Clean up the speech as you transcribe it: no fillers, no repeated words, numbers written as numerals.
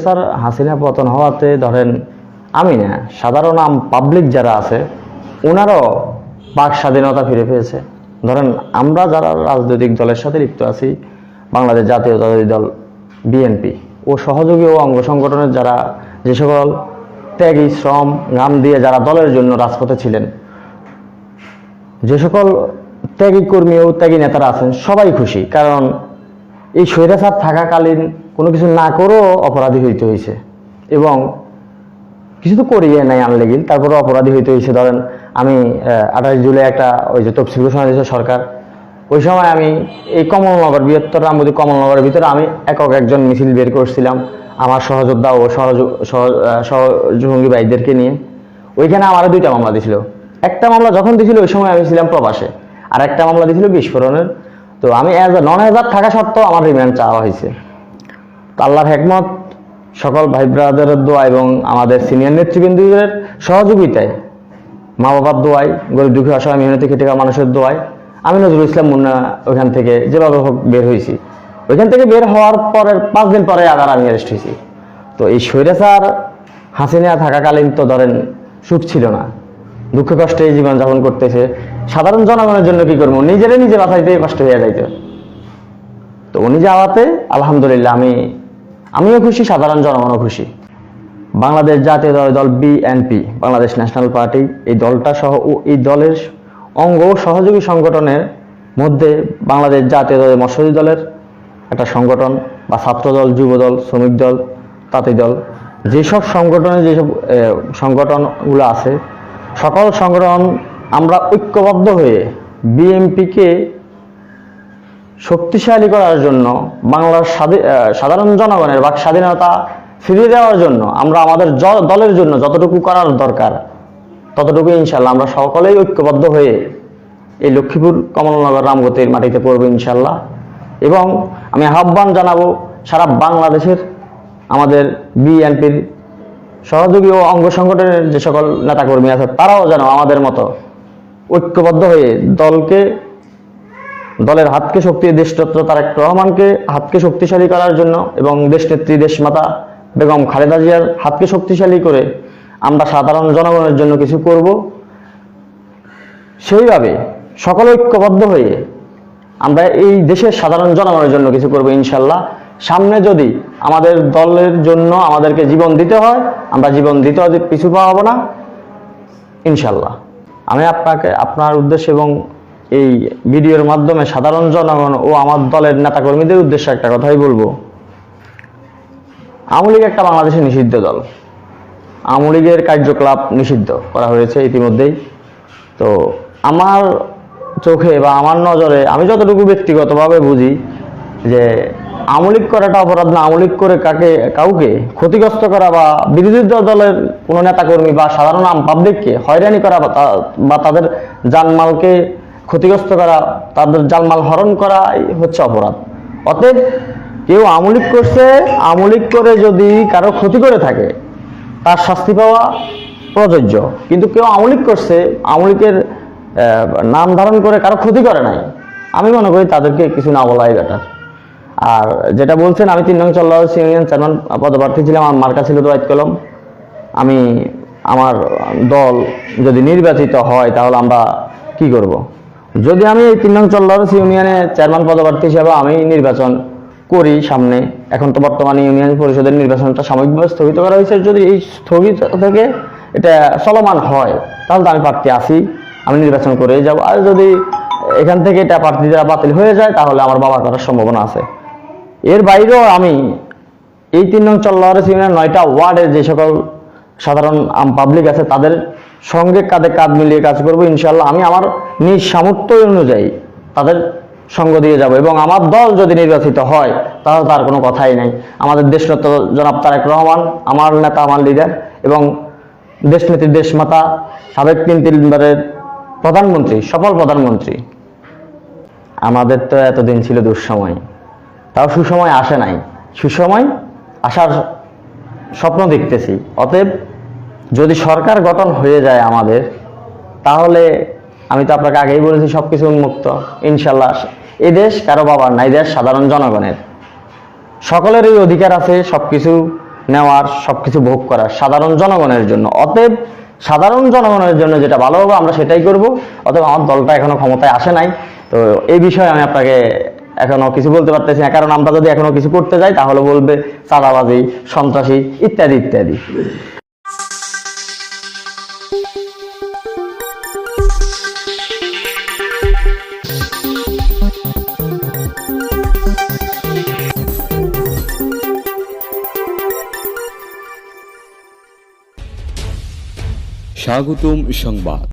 Sir Hasina পতন হওয়াতে ধরেন আমি না সাধারণ পাবলিক যারা আছে ওনারাও বাক স্বাধীনতা ফিরে পেয়েছে। ধরেন আমরা যারা রাজনৈতিক দলের সাথে লিপ্ত আছি, বাংলাদেশ জাতীয়তাবাদী দল বিএনপি ও সহযোগী ও অঙ্গ সংগঠনের যারা যে সকল ত্যাগী শ্রম ঘাম দিয়ে যারা দলের জন্য রাজপথে ছিলেন, যে সকল ত্যাগী কর্মী ও ত্যাগী নেতারা আছেন সবাই খুশি। কারণ এই স্বৈরাচার থাকাকালীন কোনো কিছু না করেও অপরাধী হইতে হয়েছে এবং কিছু তো করিয়ে নাই আনলেগিল, তারপরে অপরাধী হইতে হয়েছে। ধরেন আমি 28 জুলাই একটা ওই যে তফসিল ঘোষণা দিয়েছে সরকার, ওই সময় আমি এই কমলনগর বৃহত্তর রামগতি কমলনগরের ভিতরে আমি একজন মিছিল বের করছিলাম আমার সহযোদ্ধা ও সহযোগী ভাইদেরকে নিয়ে। ওইখানে আমার 2টা মামলা দিয়েছিল। একটা মামলা যখন দিয়েছিল ওই সময় আমি ছিলাম প্রবাসে, আর একটা মামলা দিয়েছিল বিস্ফোরণের। তো আমি নন হেজার থাকা সত্ত্বেও আমার রিমান্ড চাওয়া হয়েছে। আল্লাহর হেকমত, সকল ভাই ব্রাদারের দোয়া এবং আমাদের সিনিয়র নেতৃবৃন্দের সহযোগিতায়, মা বাবার দোয়ায়, গরিব দুঃখী অসহায় মেহনতি খেটে খাওয়া মানুষের দোয়ায় আমি নজরুল ইসলাম মুন্না ওইখান থেকে যেভাবে হোক বের হয়েছি। ওইখান থেকে বের হওয়ার পরের 5 দিন পরে আবার আমি অ্যারেস্ট হয়েছি। তো এই স্বৈরাচার হাসিনা থাকাকালীন তো ধরেন সুখ ছিল না, দুঃখে কষ্টে এই জীবন যাপন করতেছে। সাধারণ জনগণের জন্য কি করবো, নিজে বাঁচাইতে কষ্ট হয়ে যাইতো। তো উনি যাওয়াতে আলহামদুলিল্লাহ আমিও খুশি, সাধারণ জনগণও খুশি। বাংলাদেশ জাতীয়তাবাদী দল বিএনপি, বাংলাদেশ ন্যাশনাল পার্টি, এই দলটা সহ এই দলের অঙ্গ সহযোগী সংগঠনের মধ্যে বাংলাদেশ জাতীয়তাবাদী মৎস্যজীবী দলের একটা সংগঠন বা ছাত্র দল, যুব দল, শ্রমিক দল, তাঁতি দল, যেসব সংগঠনে যেসব সংগঠনগুলো আছে সকল সংগঠন আমরা ঐক্যবদ্ধ হয়ে বিএনপিকে শক্তিশালী করার জন্য, বাংলার সাধারণ জনগণের বাক স্বাধীনতা ফিরিয়ে দেওয়ার জন্য আমরা আমাদের দলের জন্য যতটুকু করার দরকার ততটুকু ইনশাল্লাহ আমরা সকলেই ঐক্যবদ্ধ হয়ে এই লক্ষ্মীপুর কমলনগর রামগতির মাটিতে পড়বো ইনশাল্লাহ। এবং আমি আহ্বান জানাবো সারা বাংলাদেশের আমাদের বিএনপির সহযোগী ও অঙ্গ সংগঠনের যে সকল নেতাকর্মী আছে তারাও যেন আমাদের মতো ঐক্যবদ্ধ হয়ে দলের হাতকে শক্তি, দেশরত্ন তারেক রহমানকে হাতকে শক্তিশালী করার জন্য এবং দেশনেত্রী দেশমাতা বেগম খালেদা জিয়ার হাতকে শক্তিশালী করে আমরা সাধারণ জনগণের জন্য কিছু করব। সেইভাবে সকল ঐক্যবদ্ধ হয়ে আমরা এই দেশের সাধারণ জনগণের জন্য কিছু করব ইনশাল্লাহ। সামনে যদি আমাদের দলের জন্য আমাদেরকে জীবন দিতে হয়, আমরা জীবন দিতে পিছু পাবো না ইনশাল্লাহ। আমি আপনার উদ্দেশ্যে এবং এই ভিডিওর মাধ্যমে সাধারণ জনগণ ও আমার দলের নেতাকর্মীদের উদ্দেশ্যে একটা কথাই বলবো। আওয়ামী লীগ একটা বাংলাদেশে নিষিদ্ধ দল। আওয়ামী লীগের কার্যকলাপ নিষিদ্ধ করা হয়েছে ইতিমধ্যেই। তো আমার চোখে বা আমার নজরে আমি যতটুকু ব্যক্তিগতভাবে বুঝি যে আওয়ামী লীগ করাটা অপরাধ না। আওয়ামী লীগ করে কাউকে ক্ষতিগ্রস্ত করা বা বিরোধী দলের কোনো নেতাকর্মী বা সাধারণ পাবলিককে হয়রানি করা বা তাদের জানমালকে ক্ষতিগ্রস্ত করা, তাদের জানমাল হরণ করা হচ্ছে অপরাধ। অতএব কেউ আওয়ামী লীগ করছে, আওয়ামী লীগ করে যদি কারো ক্ষতি করে থাকে তার শাস্তি পাওয়া প্রযোজ্য। কিন্তু কেউ আওয়ামী লীগ করছে, আওয়ামী লীগের নাম ধারণ করে কারো ক্ষতি করে নাই, আমি মনে করি তাদেরকে কিছু না বলাই বেটার। আর যেটা বলছেন, আমি 3 নং চল্লাহসী ইউনিয়ন চেয়ারম্যান পদপ্রার্থী ছিলাম, আমার মার্কা ছিল দোয়াত কলম। আমার দল যদি নির্বাচিত হয় তাহলে আমরা কি করব? যদি আমি এই 3 নং চল্লাহসী ইউনিয়নে চেয়ারম্যান পদপ্রার্থী হিসেবে আমি নির্বাচন করি সামনে, এখন তো বর্তমানে ইউনিয়ন পরিষদের নির্বাচনটা সাময়িকভাবে স্থগিত করা হয়েছে, যদি এই স্থগিত থেকে এটা চলমান হয় তাহলে তো আমি প্রার্থী আছি, আমি নির্বাচন করে যাব। আর যদি এখান থেকে এটা প্রার্থীরা বাতিল হয়ে যায় তাহলে আমার বাবা করার সম্ভাবনা আছে। এর বাইরেও আমি এই 3 নং চল্লাহসী ইউনিয়ন 9টা ওয়ার্ডের যে সকল সাধারণ পাবলিক আছে তাদের সঙ্গে কাঁধে কাঁধ মিলিয়ে কাজ করব ইনশাল্লাহ। আমি আমার নিজ সামর্থ্য অনুযায়ী তাদের সঙ্গ দিয়ে যাব এবং আমার দল যদি নির্বাচিত হয় তাহলে তার কোনো কথাই নাই। আমাদের দেশরত্ন জনাব তারেক রহমান আমার নেতা, আমার লিডার, এবং দেশনেত্রী দেশমাতা সাবেক 3 প্রধানমন্ত্রী, সফল প্রধানমন্ত্রী। আমাদের তো এতদিন ছিল দুঃসময়, তাও সুসময় আসে নাই, সুসময় আসার স্বপ্ন দেখতেছি। অতএব যদি সরকার গঠন হয়ে যায় আমাদের, তাহলে আমি তো আপনাকে আগেই বলেছি সবকিছু উন্মুক্ত ইনশাল্লাহ। এই দেশ কারো বাবার না, এই দেশ সাধারণ জনগণের। সকলেরই অধিকার আছে সবকিছু নেওয়ার, সবকিছু ভোগ করার সাধারণ জনগণের জন্য। অতএব সাধারণ জনগণের জন্য যেটা ভালো হবে আমরা সেটাই করব। অতএব আমার দলটা এখনো ক্ষমতায় আসে নাই, তো এই বিষয়ে আমি আপনাকে এখনো কিছু বলতে পারতেছি না, কারণ আমরা যদি এখনো কিছু করতে যাই তাহলে বলবে চাঁদাবাজি, সন্ত্রাসী ইত্যাদি ইত্যাদি। স্বাগতম সংবাদ।